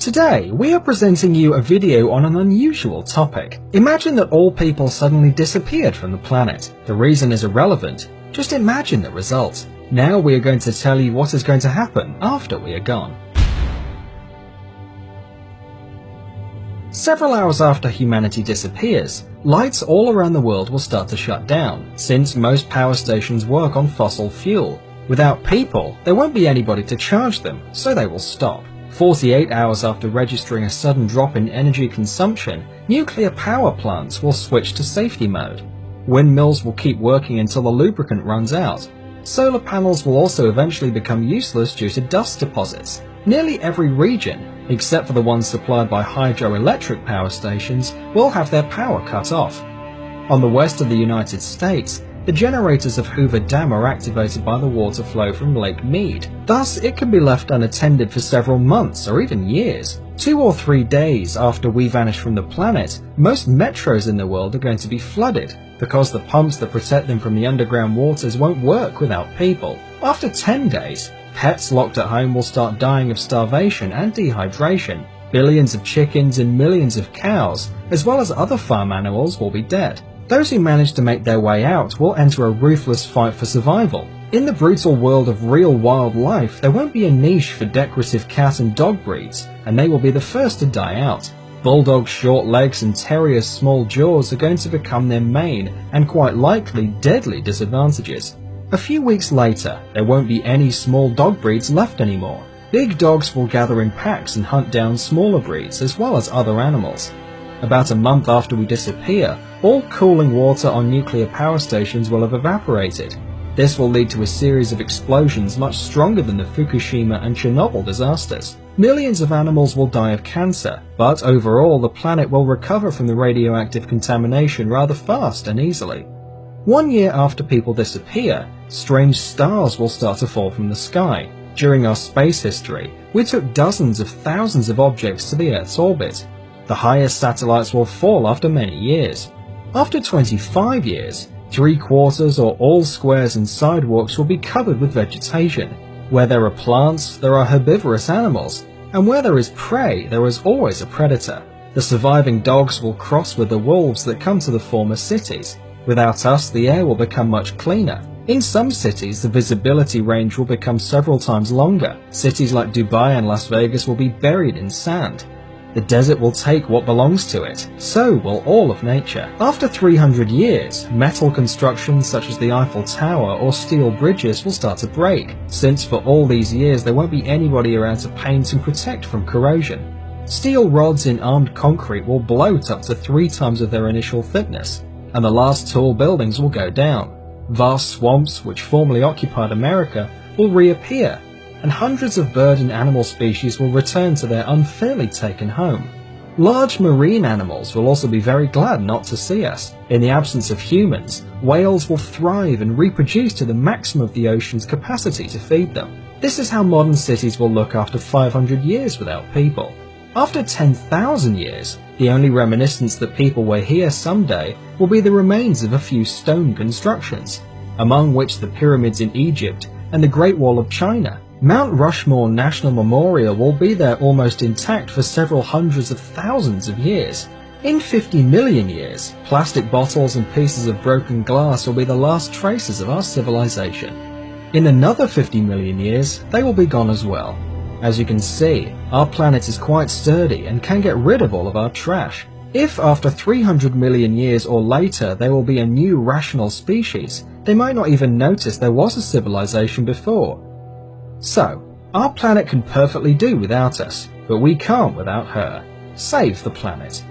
Today, we are presenting you a video on an unusual topic. Imagine that all people suddenly disappeared from the planet. The reason is irrelevant. Just imagine the result. Now we are going to tell you what is going to happen after we are gone. Several hours after humanity disappears, lights all around the world will start to shut down, since most power stations work on fossil fuel. Without people, there won't be anybody to charge them, so they will stop. 48 hours after registering a sudden drop in energy consumption, nuclear power plants will switch to safety mode. Windmills will keep working until the lubricant runs out. Solar panels will also eventually become useless due to dust deposits. Nearly every region, except for the ones supplied by hydroelectric power stations, will have their power cut off. On the west of the United States, the generators of Hoover Dam are activated by the water flow from Lake Mead. Thus, it can be left unattended for several months or even years. 2 or 3 days after we vanish from the planet, most metros in the world are going to be flooded, because the pumps that protect them from the underground waters won't work without people. After 10 days, pets locked at home will start dying of starvation and dehydration. Billions of chickens and millions of cows, as well as other farm animals, will be dead. Those who manage to make their way out will enter a ruthless fight for survival. In the brutal world of real wildlife, there won't be a niche for decorative cat and dog breeds, and they will be the first to die out. Bulldogs' short legs and terriers' small jaws are going to become their main, and quite likely deadly, disadvantages. A few weeks later, there won't be any small dog breeds left anymore. Big dogs will gather in packs and hunt down smaller breeds as well as other animals. About a month after we disappear, all cooling water on nuclear power stations will have evaporated. This will lead to a series of explosions much stronger than the Fukushima and Chernobyl disasters. Millions of animals will die of cancer, but overall the planet will recover from the radioactive contamination rather fast and easily. 1 year after people disappear, strange stars will start to fall from the sky. During our space history, we took dozens of thousands of objects to the Earth's orbit. The highest satellites will fall after many years. After 25 years, 3/4 or all squares and sidewalks will be covered with vegetation. Where there are plants, there are herbivorous animals, and where there is prey, there is always a predator. The surviving dogs will cross with the wolves that come to the former cities. Without us, the air will become much cleaner. In some cities, the visibility range will become several times longer. Cities like Dubai and Las Vegas will be buried in sand. The desert will take what belongs to it, so will all of nature. After 300 years, metal constructions such as the Eiffel Tower or steel bridges will start to break, since for all these years there won't be anybody around to paint and protect from corrosion. Steel rods in armed concrete will bloat up to 3 times of their initial thickness, and the last tall buildings will go down. Vast swamps, which formerly occupied America, will reappear, and hundreds of bird and animal species will return to their unfairly taken home. Large marine animals will also be very glad not to see us. In the absence of humans, whales will thrive and reproduce to the maximum of the ocean's capacity to feed them. This is how modern cities will look after 500 years without people. After 10,000 years, the only reminiscence that people were here someday will be the remains of a few stone constructions, among which the pyramids in Egypt and the Great Wall of China. Mount Rushmore National Memorial will be there almost intact for several hundreds of thousands of years. In 50 million years, plastic bottles and pieces of broken glass will be the last traces of our civilization. In another 50 million years, they will be gone as well. As you can see, our planet is quite sturdy and can get rid of all of our trash. If after 300 million years or later there will be a new rational species, they might not even notice there was a civilization before. So, our planet can perfectly do without us, but we can't without her. Save the planet.